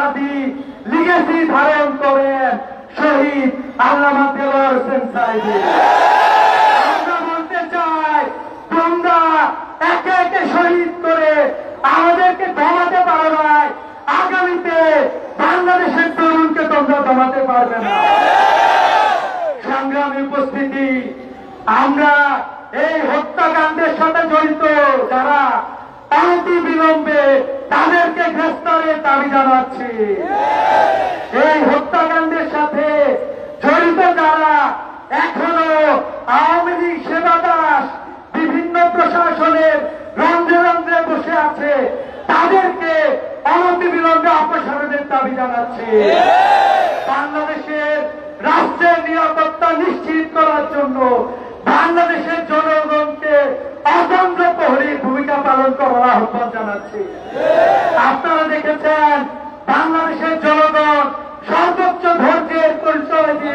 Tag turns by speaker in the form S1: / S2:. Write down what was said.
S1: আত্মঘাতী লিগেসি ধারণ করেন শহীদ আল্লামা দেলোয়ার হোসেন সাঈদী। আমরা বলতে চাই, তোমরা একে একে শহীদ করে আমাদেরকে দমাতে পারো নাই, আগামীতে বাংলাদেশের তরুণকে তোমরা দমাতে পারবে না। সংগ্রামী উপস্থিতি, আমরা এই হত্যাকাণ্ডের সাথে জড়িত যারা অনতি বিলম্বে তাদেরকে গ্রেফতারের দাবি জানাচ্ছি। এই হত্যাকাণ্ডের সাথে জড়িত যারা এখনো আওয়ামী লীগ সেবাদাস বিভিন্ন প্রশাসনের রন্ধ্রে রন্ধ্রে বসে আছে, তাদেরকে অনতি বিলম্বে অপসারণের দাবি জানাচ্ছি। বাংলাদেশের রাষ্ট্রের নিরাপত্তা নিশ্চিত করার জন্য বাংলাদেশের জনগণকে অতন্ত্র প্রহরীর ভূমিকা পালন করার আহ্বান জানাচ্ছি। আপনারা দেখেছেন বাংলাদেশের জনগণ সর্বোচ্চ ধৈর্যের পরিচয় দিয়ে